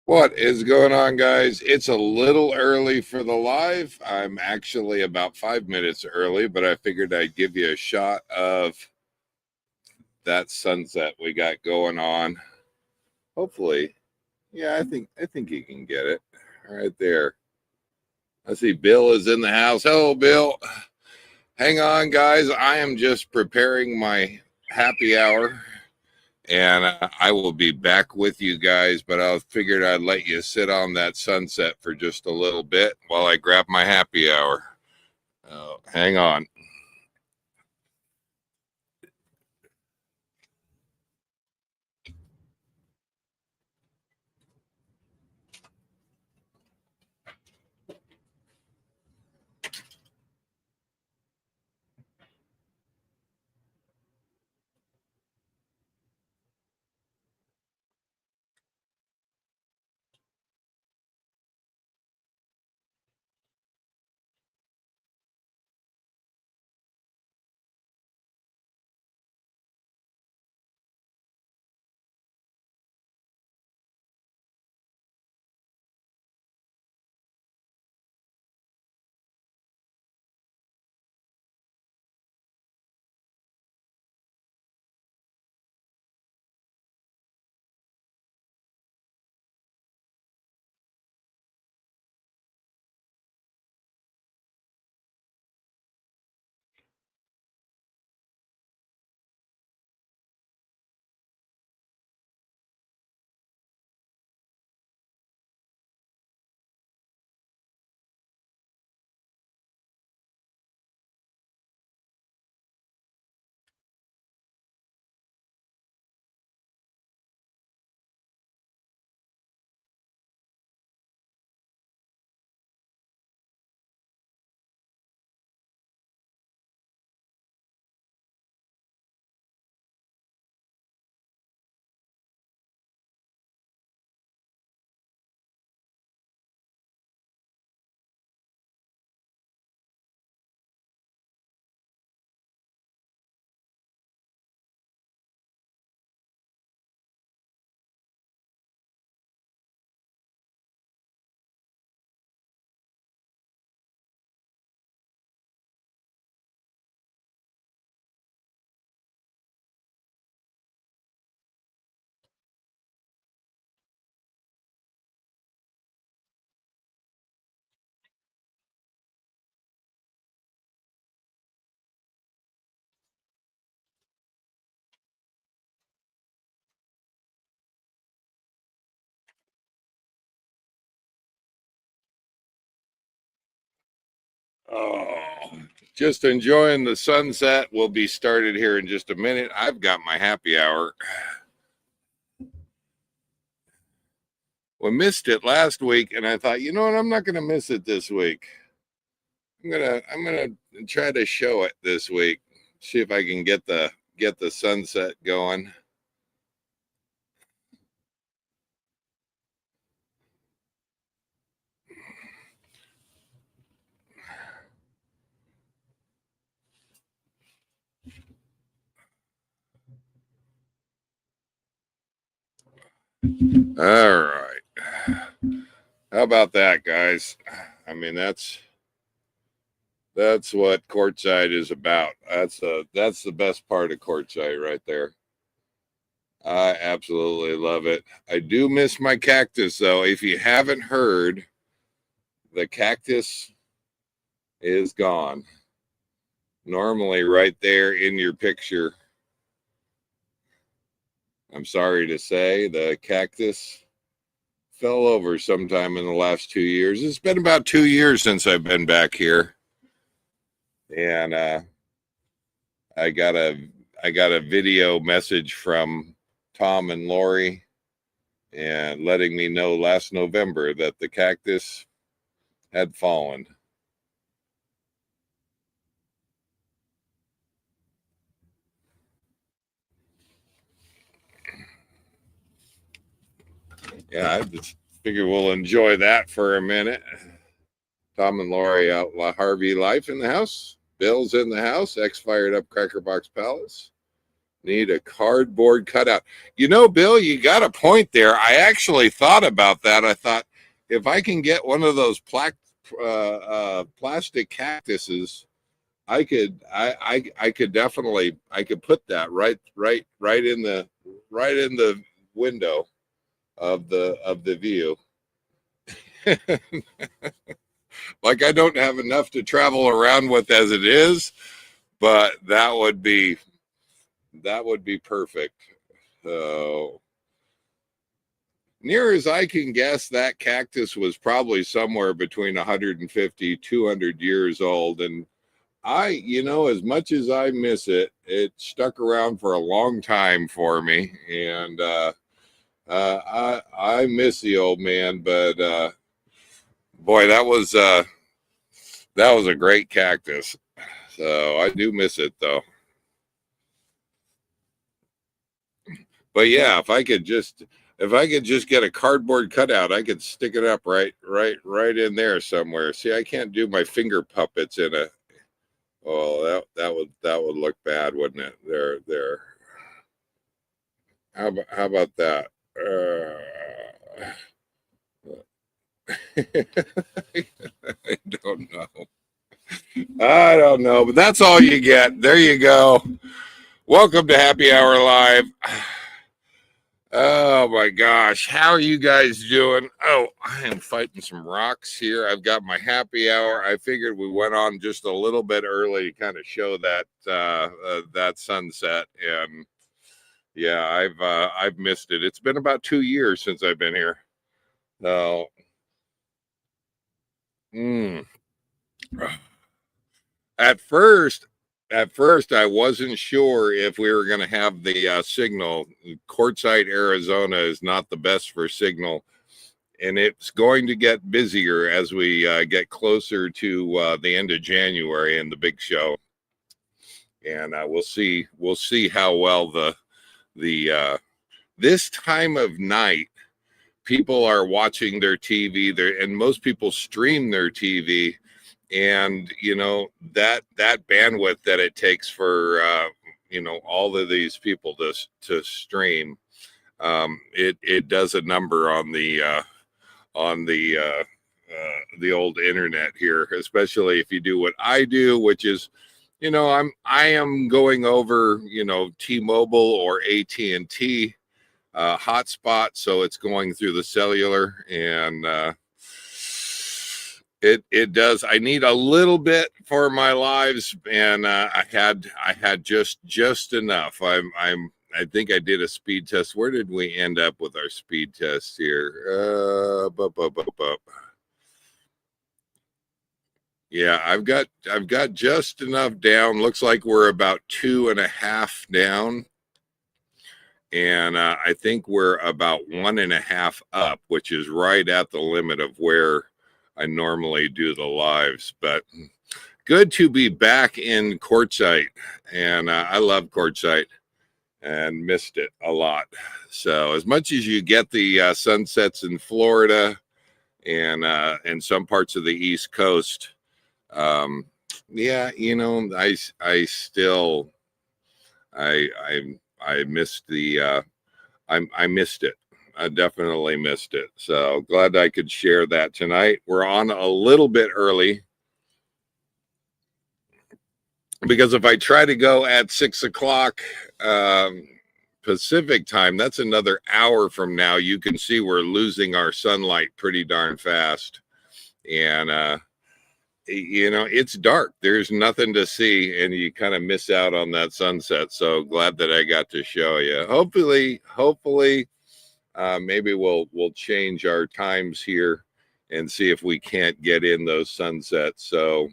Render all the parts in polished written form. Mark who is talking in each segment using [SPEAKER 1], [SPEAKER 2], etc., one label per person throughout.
[SPEAKER 1] What is going on, guys? It's a little early for the live. I'm actually about 5 minutes early, but I figured I'd give you a shot of that sunset we got going on. Hopefully, yeah, I think you can get it right there. I see Bill is in the house. Hello, Bill. Hang on, guys. I am just preparing my happy hour. And I will be back with you guys, but I figured I'd let you sit on that sunset for just a little bit while I grab my happy hour. Hang on. Oh, just enjoying the sunset. We'll be started here in just a minute. I've got my happy hour. We missed it last week, and I thought, you know what? I'm not going to miss it this week. I'm gonna try to show it this week. See if I can get the sunset going. All right. How about that, guys? I mean, that's what Quartzsite is about. That's the best part of Quartzsite right there. I absolutely love it. I do miss my cactus though. If you haven't heard, the cactus is gone. Normally right there in your picture. I'm sorry to say the cactus fell over sometime in the last 2 years. It's been about 2 years since I've been back here. And I got a video message from Tom and Lori and letting me know last November that the cactus had fallen. Yeah, I just figure we'll enjoy that for a minute. Tom and Lori out Harvey Life in the house. Bill's in the house. X Fired Up Cracker Box Palace. Need a cardboard cutout. You know, Bill, you got a point there. I actually thought about that. I thought if I can get one of those plastic cactuses, I could definitely I could put that right in the window of the view. Like I don't have enough to travel around with as it is, but that would be perfect. So near as I can guess, that cactus was probably somewhere between 150, 200 years old. And as much as I miss it, it stuck around for a long time for me. And I miss the old man, but boy, that was a great cactus. So I do miss it though. But yeah, if I could just get a cardboard cutout, I could stick it up right in there somewhere. See, I can't do my finger puppets in a. Oh, that would look bad, wouldn't it? There. How about that? I don't know. I don't know, but that's all you get. There you go. Welcome to Happy Hour Live. Oh my gosh, how are you guys doing? Oh, I am fighting some rocks here. I've got my happy hour. I figured we went on just a little bit early to kind of show that sunset, and yeah, I've missed it. It's been about 2 years since I've been here. So, mm. At first, I wasn't sure if we were going to have the signal. Quartzsite, Arizona is not the best for signal, and it's going to get busier as we get closer to the end of January and the big show. And we'll see how well the this time of night people are watching their TV there, and most people stream their TV, and that bandwidth that it takes for all of these people to stream, it does a number on the old internet here, especially if you do what I do, which is I am going over T-Mobile or AT&T hotspot, so it's going through the cellular, and it does. I need a little bit for my lives, and I had just enough. I think I did a speed test. Where did we end up with our speed test here? Yeah, I've got just enough down. Looks like we're about 2.5 down. And I think we're about 1.5 up, which is right at the limit of where I normally do the lives. But good to be back in Quartzsite. And I love Quartzsite and missed it a lot. So as much as you get the sunsets in Florida and some parts of the East Coast, yeah, I still I missed I missed it. I definitely missed it. So glad I could share that tonight. We're on a little bit early because if I try to go at 6 o'clock Pacific time, that's another hour from now. You can see we're losing our sunlight pretty darn fast. And it's dark. There's nothing to see, and you kind of miss out on that sunset. So glad that I got to show you. Hopefully, maybe we'll change our times here and see if we can't get in those sunsets. So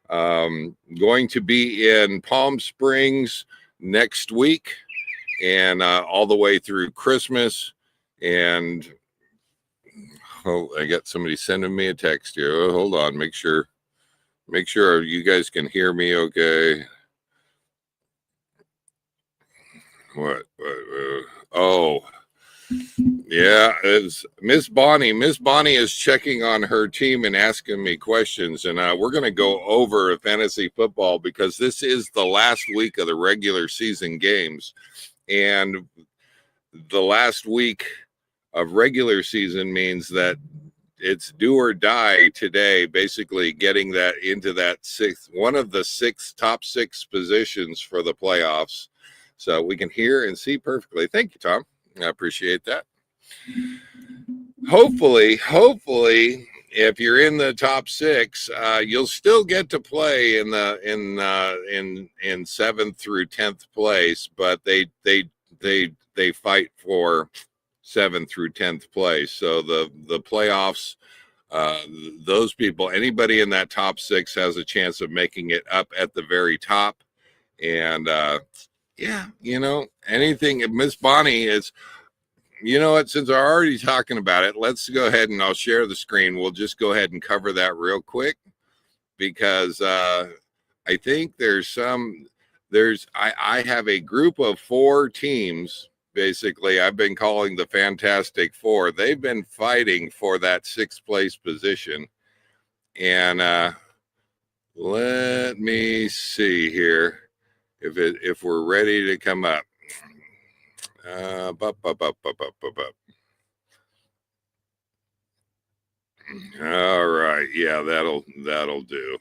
[SPEAKER 1] going to be in Palm Springs next week, and all the way through Christmas. And I got somebody sending me a text here. Oh, hold on, make sure you guys can hear me okay. What oh, Yeah, it's Miss Bonnie. Miss Bonnie is checking on her team and asking me questions, and we're going to go over fantasy football because this is the last week of the regular season games, and the last week of regular season means that it's do or die today, basically getting that into that one of the top six positions for the playoffs. So we can hear and see perfectly. Thank you, Tom. I appreciate that. Hopefully, if you're in the top six, you'll still get to play in the in 7th through 10th place, but they fight for 7th through 10th place. So the playoffs, those people, anybody in that top six has a chance of making it up at the very top. And yeah, anything. Miss Bonnie is. You know what? Since we're already talking about it, let's go ahead and I'll share the screen. We'll just go ahead and cover that real quick because I think I have a group of 4 teams. Basically, I've been calling the Fantastic Four. They've been fighting for that 6th place position. And let me see here if we're ready to come up. All right, yeah, that'll do.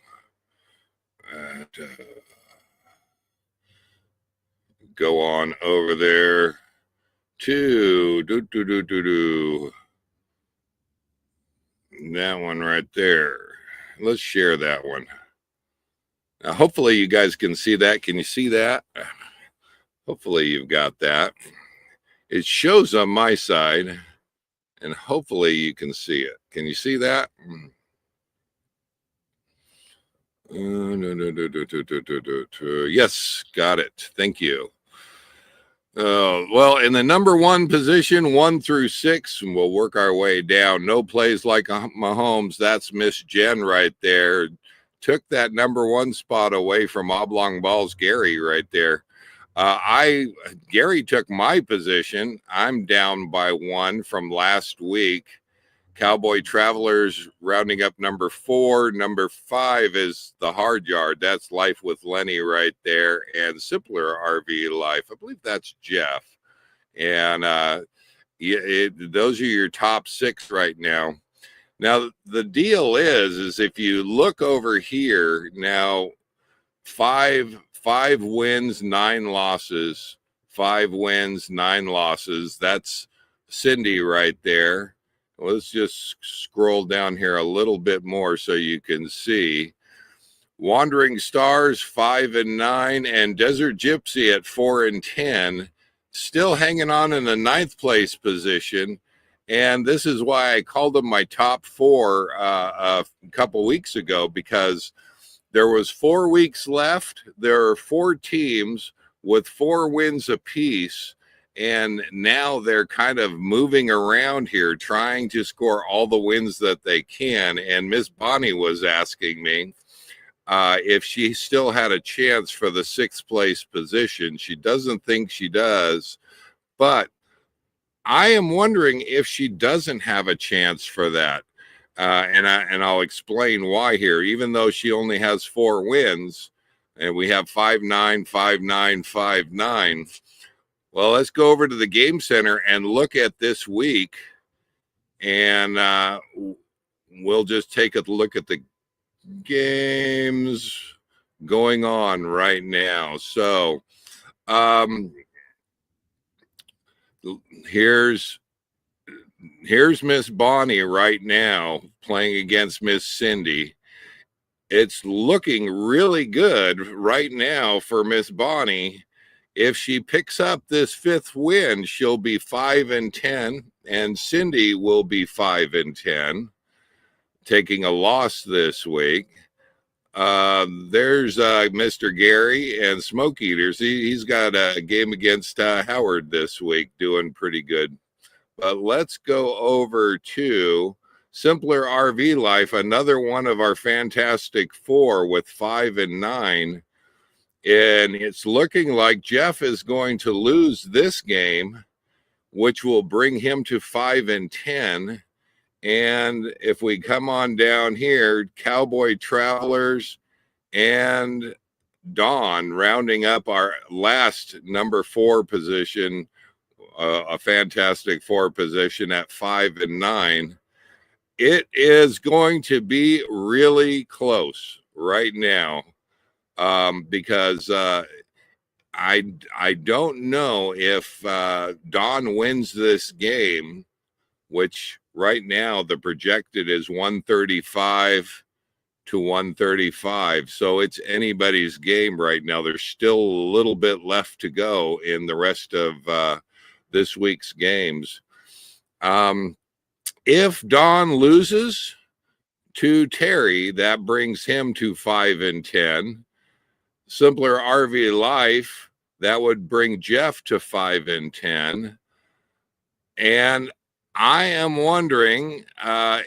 [SPEAKER 1] Go on over there to that one right there. Let's share that one. Now, hopefully you guys can see that. Can you see that? Hopefully you've got that. It shows on my side, and hopefully you can see it. Can you see that? Yes, got it. Thank you. Well, in the number 1 position, 1 through 6, and we'll work our way down. No plays like Mahomes. That's Miss Jen right there. Took that number 1 spot away from Oblong Balls Gary right there. Gary took my position. I'm down by 1 from last week. Cowboy Travelers rounding up number 4. Number 5 is the Hard Yard. That's Life with Lenny right there. And Simpler RV Life. I believe that's Jeff. And those are your top 6 right now. Now, the deal is if you look over here now, 5 wins, 9 losses. 5 wins, 9 losses. That's Cindy right there. Let's just scroll down here a little bit more so you can see. Wandering Stars 5 and 9, and Desert Gypsy at 4 and 10, still hanging on in the 9th place position. And this is why I called them my top 4 a couple weeks ago, because there was 4 weeks left. There are 4 teams with 4 wins apiece. And now they're kind of moving around here, trying to score all the wins that they can. And Miss Bonnie was asking me if she still had a chance for the 6th place position. She doesn't think she does, but I am wondering if she doesn't have a chance for that. And I'll explain why here. Even though she only has 4 wins, and we have 5-9, 5-9, 5-9. Well, let's go over to the Game Center and look at this week, and we'll just take a look at the games going on right now. So here's Miss Bonnie right now playing against Miss Cindy. It's looking really good right now for Miss Bonnie. If she picks up this 5th win, she'll be 5 and 10, and Cindy will be 5 and 10, taking a loss this week. There's Mr. Gary and Smoke Eaters. He's got a game against Howard this week, doing pretty good. But let's go over to Simpler RV Life, another one of our Fantastic Four with 5 and 9. And it's looking like Jeff is going to lose this game which will bring him to 5-10. And if we come on down here, Cowboy Travelers and Dawn rounding up our last number 4 position, a fantastic 4 position at 5-9. It is going to be really close right now, because I don't know if Dawn wins this game, which right now the projected is 135 to 135. So it's anybody's game right now. There's still a little bit left to go in the rest of this week's games. If Dawn loses to Terry, that brings him to 5-10. Simpler RV Life, that would bring Jeff to 5-10. And I am wondering that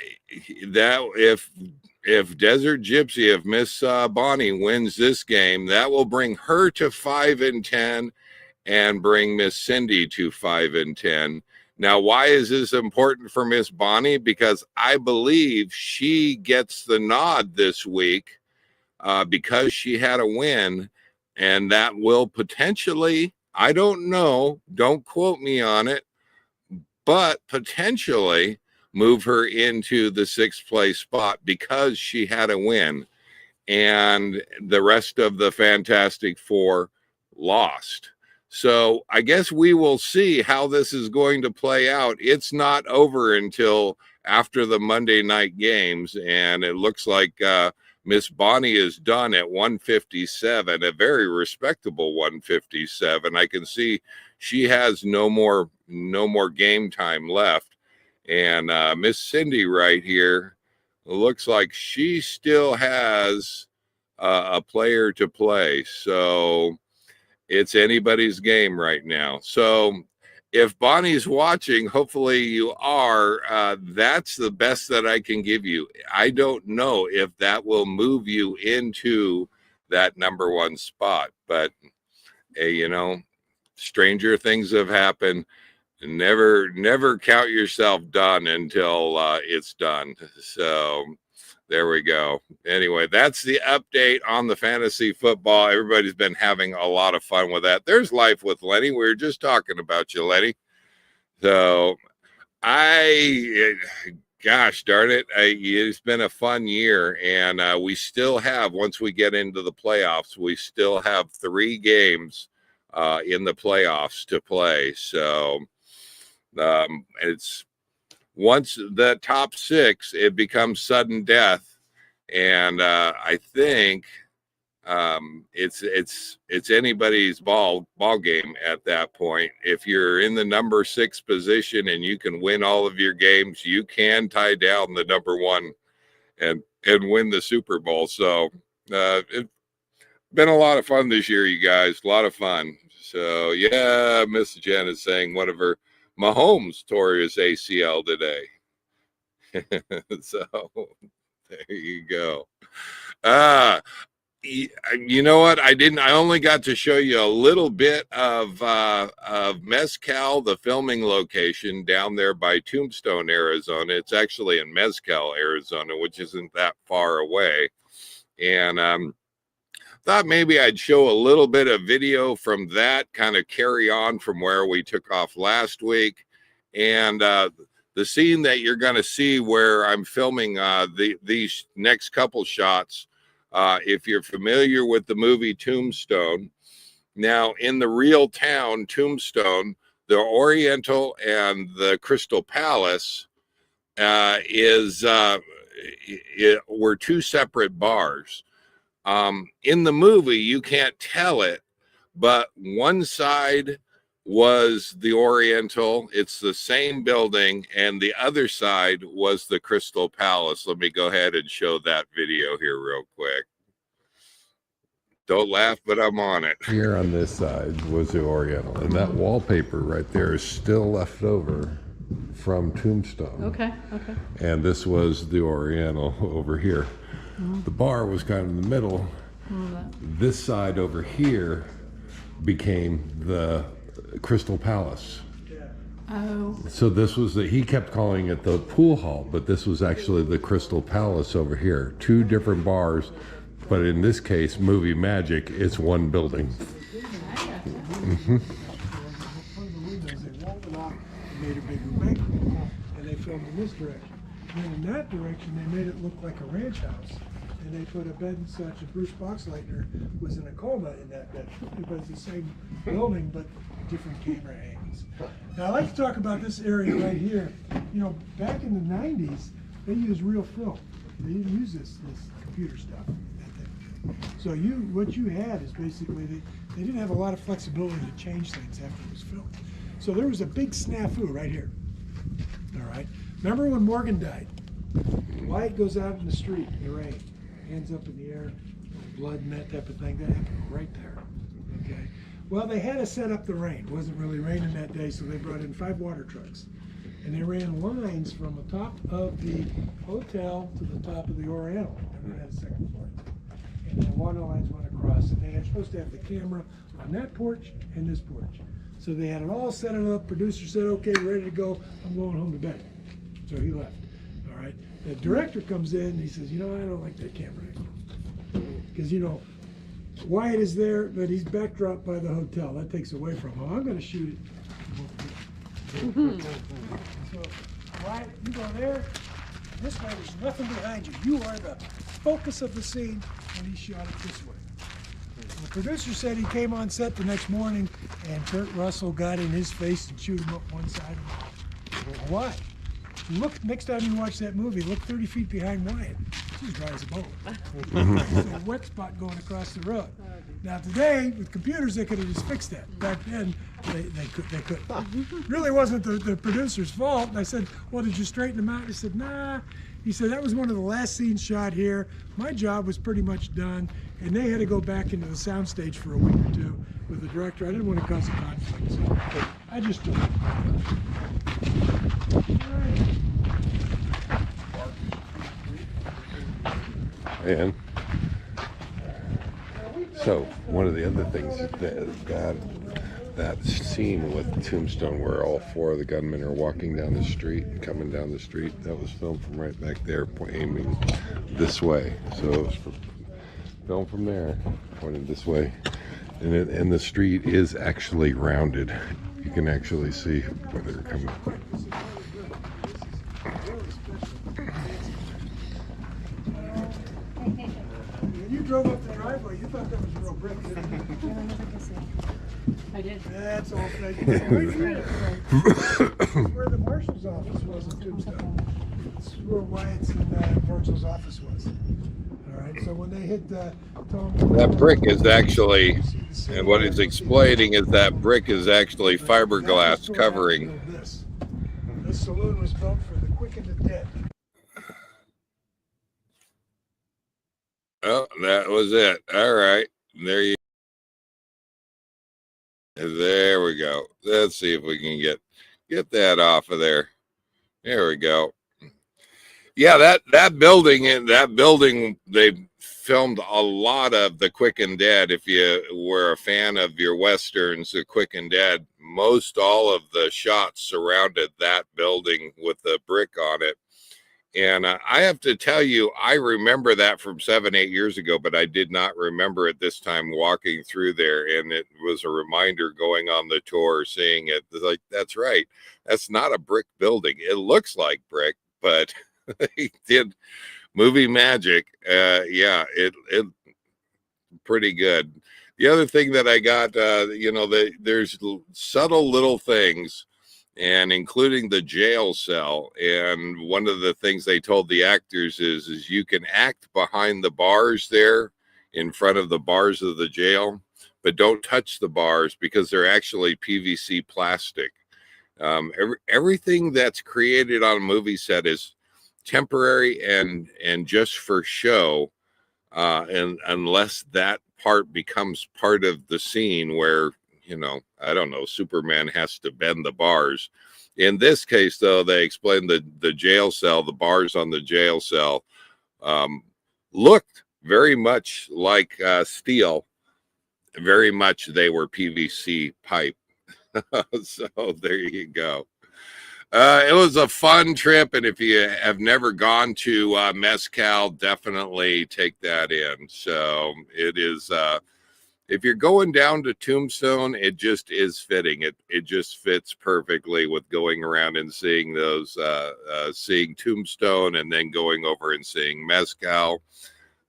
[SPEAKER 1] if Desert Gypsy, if Miss Bonnie wins this game, that will bring her to 5-10 and bring Miss Cindy to 5-10. Now, why is this important for Miss Bonnie? Because I believe she gets the nod this week because she had a win, and that will potentially, I don't know, don't quote me on it, but potentially move her into the 6th place spot because she had a win and the rest of the Fantastic Four lost. So I guess we will see how this is going to play out. It's not over until after the Monday night games, and it looks like Miss Bonnie is done at 157, a very respectable 157. I can see she has no more game time left. And Miss Cindy right here looks like she still has a player to play. So it's anybody's game right now. So if Bonnie's watching, hopefully you are, that's the best that I can give you. I don't know if that will move you into that number 1 spot, but hey, you know, stranger things have happened. Never count yourself done until it's done. So there we go. Anyway, that's the update on the fantasy football. Everybody's been having a lot of fun with that. There's Life with Lenny. We were just talking about you, Lenny. So gosh darn it, it's been a fun year, and we still have, once we get into the playoffs, we still have 3 games in the playoffs to play. So it's once the top 6, it becomes sudden death, and I think it's anybody's ball game at that point. If you're in the number 6 position and you can win all of your games, you can tie down the number 1 and win the Super Bowl. So it's been a lot of fun this year, you guys. A lot of fun. So yeah, Miss Jen is saying one of her Mahomes tore his ACL today. So there you go. You know what? I only got to show you a little bit of Mezcal, the filming location down there by Tombstone, Arizona. It's actually in Mezcal, Arizona, which isn't that far away. And thought maybe I'd show a little bit of video from that, kind of carry on from where we took off last week. And the scene that you're going to see where I'm filming these next couple shots, if you're familiar with the movie Tombstone, now in the real town Tombstone, the Oriental and the Crystal Palace were 2 separate bars. In the movie, you can't tell it, but one side was the Oriental. It's the same building, and the other side was the Crystal Palace. Let me go ahead and show that video here real quick. Don't laugh, but I'm on it.
[SPEAKER 2] Here on this side was the Oriental, and that wallpaper right there is still left over from Tombstone.
[SPEAKER 3] Okay.
[SPEAKER 2] And this was the Oriental over here. The bar was kind of in the middle. This side over here became the Crystal Palace.
[SPEAKER 3] Oh.
[SPEAKER 2] So this was he kept calling it the pool hall, but this was actually the Crystal Palace over here. Two different bars, but in this case, movie magic, it's one building.
[SPEAKER 3] Mm-hmm.
[SPEAKER 4] One of the windows, they walled it off and made a bigger banquet, and they filmed in this direction. And then in that direction, they made it look like a ranch house, and they put a bed and such. And Bruce Boxleitner was in a coma in that bed. It was the same building, but different camera angles. Now, I like to talk about this area right here. You know, back in the 90s, they used real film. They didn't use this computer stuff. So what you had is basically they didn't have a lot of flexibility to change things after it was filmed. So there was a big snafu right here. All right. Remember when Morgan died? Wyatt goes out in the street in the rain, hands up in the air, blood and that type of thing. That happened right there. Okay. Well, they had to set up the rain. It wasn't really raining that day, so they brought in 5 water trucks. And they ran lines from the top of the hotel to the top of the Oriental. Never had a second floor. And the water lines went across, and they were supposed to have the camera on that porch and this porch. So they had it all set up. Producer said, okay, ready to go. I'm going home to bed. So he left. All right. The director comes in and he says, you know, I don't like that camera angle. Because, you know, Wyatt is there, but he's backdropped by the hotel. That takes away from him. I'm going to shoot it. So, Wyatt, you go there. This way, there's nothing behind you. You are the focus of the scene, and he shot it this way. The producer said he came on set the next morning, and Kurt Russell got in his face and chewed him up one side. Why? Look, next time you watch that movie, look 30 feet behind Wyatt. She's dry as a bone. There's a wet spot going across the road. Now today, with computers, they could have just fixed that. Back then, they couldn't. Really wasn't the producer's fault. And I said, well, did you straighten them out? He said, nah. He said, that was one of the last scenes shot here. My job was pretty much done, and they had to go back into the soundstage for a week or two with the director. I didn't want to cause a conflict, so I just took it.
[SPEAKER 2] And so one of the other things that scene with Tombstone where all 4 of the gunmen are walking down the street, coming down the street, that was filmed from right back there, aiming this way. So it was filmed from there, pointed this way. And the street is actually rounded. You can actually see where they're coming from.
[SPEAKER 4] When you drove up the driveway, you thought that was real brick, didn't you?
[SPEAKER 3] I did.
[SPEAKER 4] That's all fake. Where the marshal's office was in Tombstone. It's where Wyatt's and Marshall's office was. All right, so when they hit Tom...
[SPEAKER 1] That brick is actually, and what he's explaining is that brick is actually fiberglass covering.
[SPEAKER 4] This saloon was built for the quick and the dead.
[SPEAKER 1] Oh, that was it. All right. There we go. Let's see if we can get that off of there. There we go. Yeah, that building they filmed a lot of the Quick and Dead. If you were a fan of your westerns, the Quick and Dead, most all of the shots surrounded that building with the brick on it. And I have to tell you, I remember that from 7-8 years ago, but I did not remember it this time walking through there. And it was a reminder going on the tour, seeing it. Like, that's right. That's not a brick building. It looks like brick, but they did movie magic. Yeah, it pretty good. The other thing that I got, there's subtle little things, and including the jail cell. And one of the things they told the actors is you can act behind the bars there in front of the bars of the jail, but don't touch the bars because they're actually PVC plastic. Everything that's created on a movie set is temporary and just for show, and unless that part becomes part of the scene where, I don't know, Superman has to bend the bars. In this case, though, they explained the jail cell, the bars on the jail cell looked very much like steel. Very much they were PVC pipe. So there you go. It was a fun trip, and if you have never gone to Mezcal, definitely take that in. So it is. If you're going down to Tombstone, it just is fitting. It just fits perfectly with going around and seeing those, seeing Tombstone, and then going over and seeing Mezcal.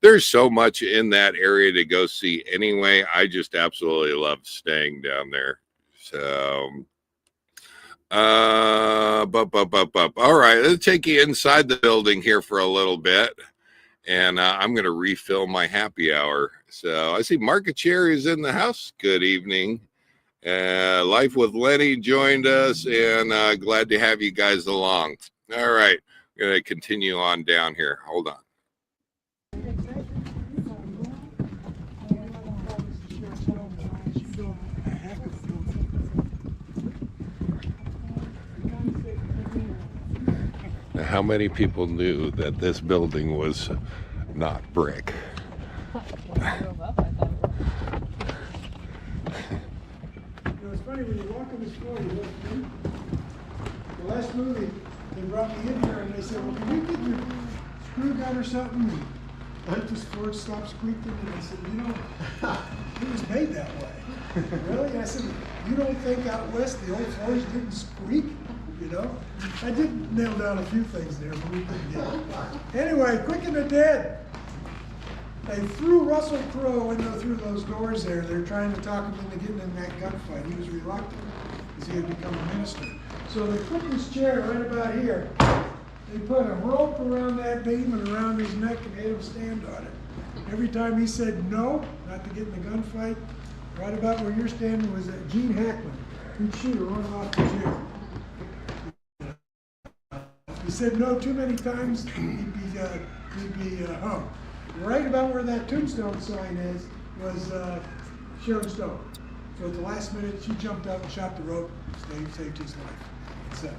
[SPEAKER 1] There's so much in that area to go see anyway. I just absolutely love staying down there. So. All right, let's take you inside the building here for a little bit, and I'm going to refill my happy hour. So I see Market Cherry is in the house. Good evening. Life with Lenny joined us, and glad to have you guys along. All right, I'm going to continue on down here. Hold on.
[SPEAKER 2] Now, how many people knew that this building was not brick?
[SPEAKER 4] It's funny when you walk in the store, you look through. The last movie, they brought me in here and they said, well, can you get your screw gun or something? And I let this Ford stop squeaking, and I said, you know, it was made that way. Really? And I said, you don't think out west the old Fords didn't squeak? You know? I did nail down a few things there, but we couldn't get it. Anyway, Quick and the Dead. They threw Russell Crowe through those doors there. They're trying to talk him into getting in that gunfight. He was reluctant because he had become a minister. So they put this chair right about here. They put a rope around that beam and around his neck and made him stand on it. Every time he said no, not to get in the gunfight, right about where you're standing was Gene Hackman. He'd shoot her running off the chair. If he said no too many times, he'd be hung. Right about where that Tombstone sign is was Sharon Stone. So at the last minute, she jumped up and shot the rope, saved his life. So,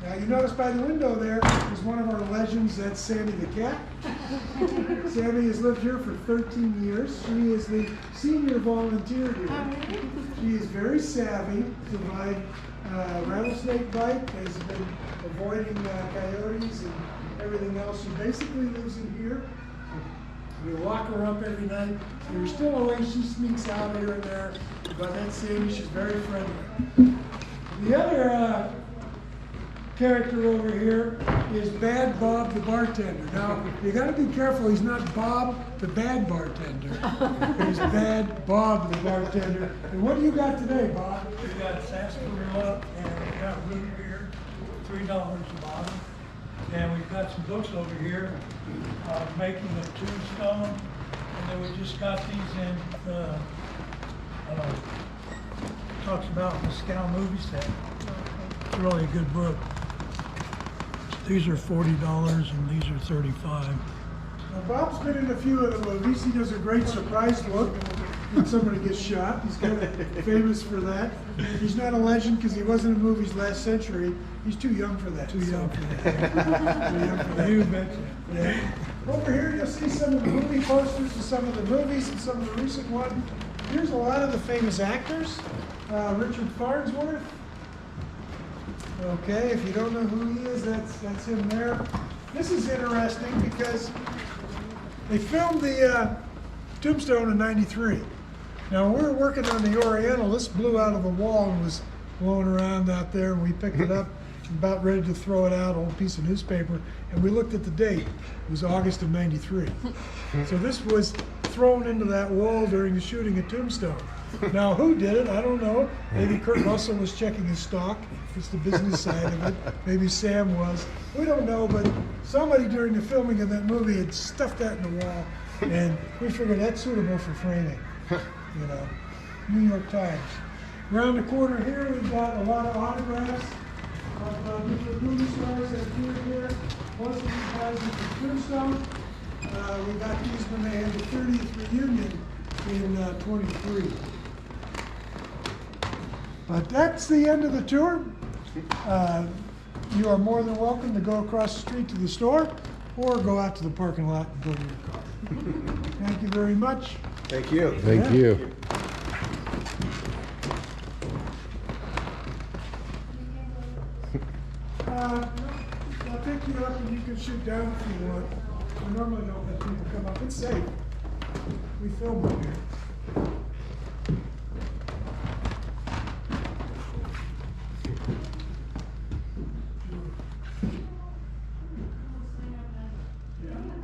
[SPEAKER 4] now you notice by the window there is one of our legends. That's Sammy the cat. Sammy has lived here for 13 years. She is the senior volunteer here. She is very savvy to ride rattlesnake bite. Has been avoiding coyotes and everything else. She basically lives in here. We lock her up every night. There's still a way she sneaks out here and there, but that's Sammy. She's very friendly. The other character over here is Bad Bob the bartender. Now, you got to be careful. He's not Bob the bad bartender. He's Bad Bob the bartender. And what do you got today, Bob?
[SPEAKER 5] We got sarsaparilla and we got root beer, $3 a bottle. And we've got some books over here, making a tombstone, and then we just got these in, talks about the Scout movie set. It's really a good book. These are $40 and these are $35.
[SPEAKER 4] Now, Bob's been in a few of the movies. He does a great surprise look when somebody gets shot. He's kind of famous for that. He's not a legend because he wasn't in movies last century. He's too young for that.
[SPEAKER 5] Too young for that.
[SPEAKER 4] Too young for that.
[SPEAKER 5] You betcha.
[SPEAKER 4] Yeah. Over here you'll see some of the movie posters of some of the movies and some of the recent ones. Here's a lot of the famous actors. Richard Farnsworth. Okay, if you don't know who he is, that's him there. This is interesting because they filmed the Tombstone in '93. Now, when we were working on the Oriental, this blew out of the wall and was blowing around out there, and we picked it up, about ready to throw it out, old piece of newspaper, and we looked at the date. It was August of '93. So this was thrown into that wall during the shooting at Tombstone. Now, who did it? I don't know. Maybe Kurt Russell was checking his stock. It's the business side of it. Maybe Sam was. We don't know, but somebody during the filming of that movie had stuffed that in the wall, and we figured that's suitable for framing. You know, New York Times. Around the corner here, we've got a lot of autographs of different movie stars that appeared here. Most of these guys are from Tombstone. We got these when they had the 30th reunion in 23. But that's the end of the tour. You are more than welcome to go across the street to the store or go out to the parking lot and go to your car. Thank you very much.
[SPEAKER 6] Thank you.
[SPEAKER 2] Thank you.
[SPEAKER 4] I'll pick you up and you can shoot down if you want. We normally don't let people come up. It's safe. We film up here.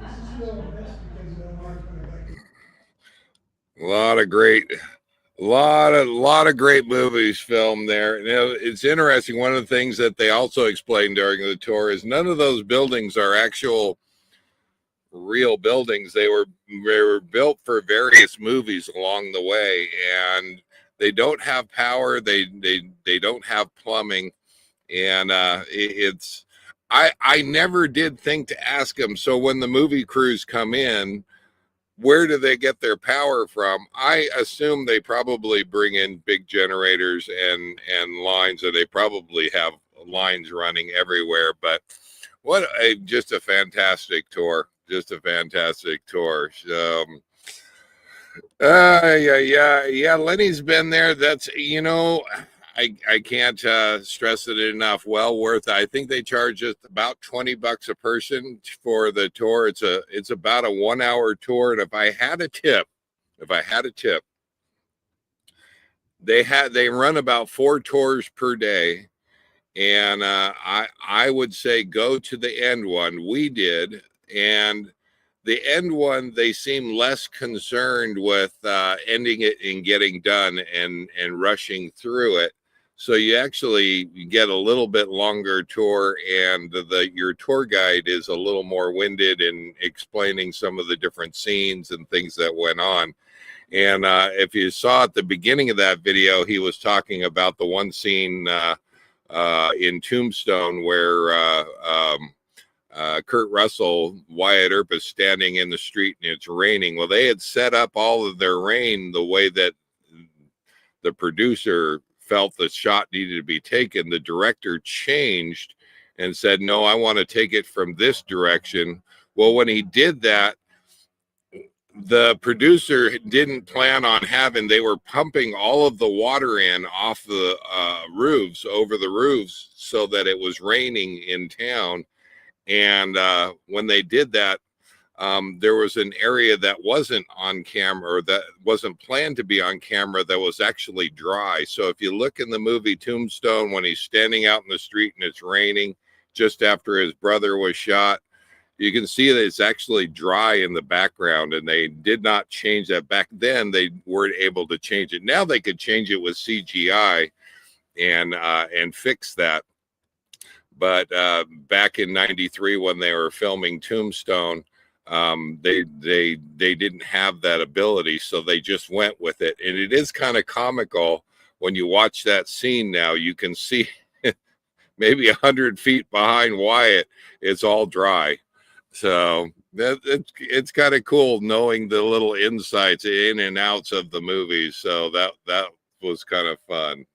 [SPEAKER 4] This is still a mess because Mark put it back.
[SPEAKER 1] A lot of great movies filmed there. You know, it's interesting. One of the things that they also explained during the tour is none of those buildings are actual real buildings. They were built for various movies along the way, and they don't have power. They don't have plumbing, and it's. I never did think to ask them. So when the movie crews come in, where do they get their power from? I assume they probably bring in big generators and lines, or they probably have lines running everywhere. But what a just a fantastic tour, just a fantastic tour. Yeah. Lenny's been there. That's I can't stress it enough. Well worth it. I think they charge us about $20 a person for the tour. It's about a 1 hour tour. And if I had a tip, they run about 4 tours per day. And I would say go to the end one. We did, and the end one they seem less concerned with ending it and getting done and rushing through it. So you actually get a little bit longer tour, and your tour guide is a little more winded in explaining some of the different scenes and things that went on. And if you saw at the beginning of that video, he was talking about the one scene in Tombstone where Kurt Russell, Wyatt Earp is standing in the street and it's raining. Well, they had set up all of their rain the way that the producer felt the shot needed to be taken. The director changed and said, no, I want to take it from this direction. Well, when he did that, the producer didn't plan on they were pumping all of the water in off the roofs, over the roofs, so that it was raining in town. And when they did that, there was an area that wasn't on camera, or that wasn't planned to be on camera, that was actually dry. So if you look in the movie Tombstone, when he's standing out in the street and it's raining just after his brother was shot, you can see that it's actually dry in the background, and they did not change that. Back then they weren't able to change it. Now they could change it with CGI and fix that. But back in '93, when they were filming Tombstone, they didn't have that ability, so they just went with it. And it is kind of comical when you watch that scene. Now you can see maybe 100 feet behind Wyatt, it's all dry. So it's kind of cool knowing the little insights in and outs of the movies. So that was kind of fun.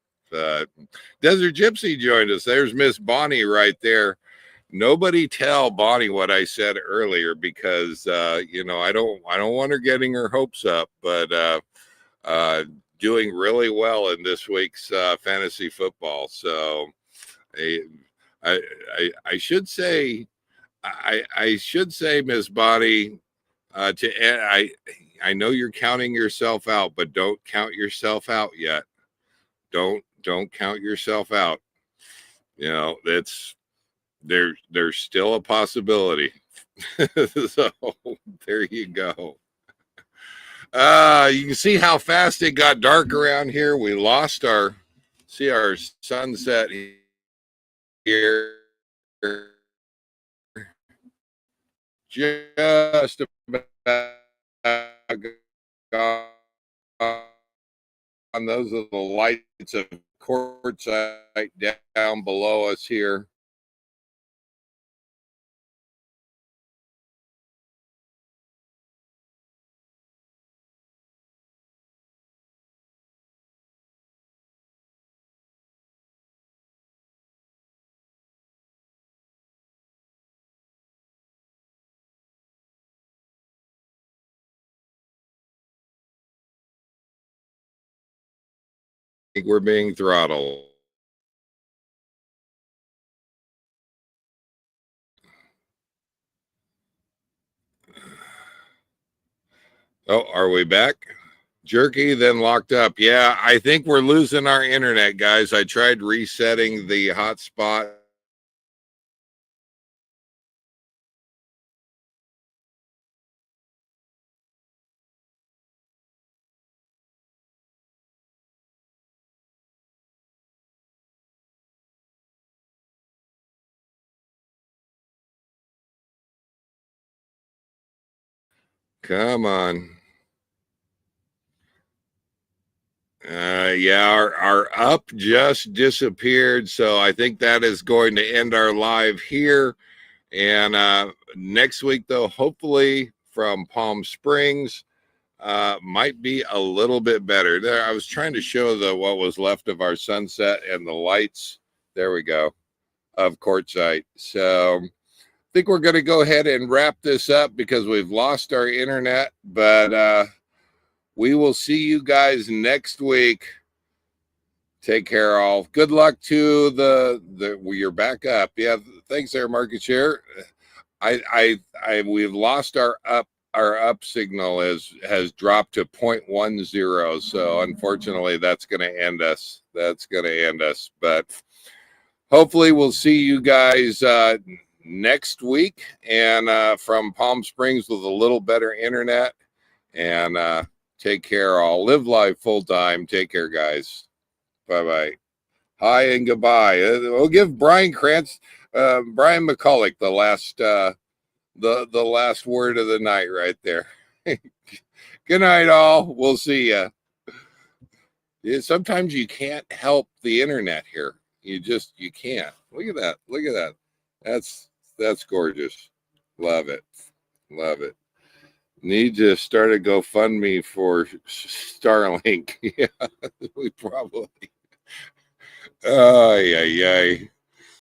[SPEAKER 1] Desert Gypsy joined us. There's Miss Bonnie right there. Nobody tell Bonnie what I said earlier, because I don't want her getting her hopes up, but doing really well in this week's fantasy football. So I should say. I should say, Miss Bonnie, I know you're counting yourself out, but don't count yourself out yet. Don't count yourself out. You know, there's still a possibility. So there you go. You can see how fast it got dark around here. We lost our sunset here. Just about gone. Those are the lights of Quartzsite down below us here. I think we're being throttled. Oh, are we back? Jerky, then locked up. Yeah, I think we're losing our internet, guys. I tried resetting the hotspot. Come on. Yeah, our up just disappeared. So I think that is going to end our live here. And next week, though, hopefully from Palm Springs, might be a little bit better. There, I was trying to show the what was left of our sunset and the lights. There we go, of Quartzsite. So I think we're going to go ahead and wrap this up because we've lost our internet. But we will see you guys next week. Take care, all. Good luck to the you're back up. Yeah, thanks there, market share. We've lost our up signal has dropped to 0.10. So unfortunately, that's going to end us. But hopefully, we'll see you guys next week and from Palm Springs with a little better internet. And take care, all. Live life full time. Take care, guys. Bye bye. Hi and goodbye. We'll give Brian McCulloch the last the last word of the night right there. Good night, all. We'll see you. Yeah, sometimes you can't help the internet here. You can't. Look at that. Look at that. That's gorgeous. Love it. Love it. Need to start a GoFundMe for Starlink. Yeah, we probably. Oh, yeah.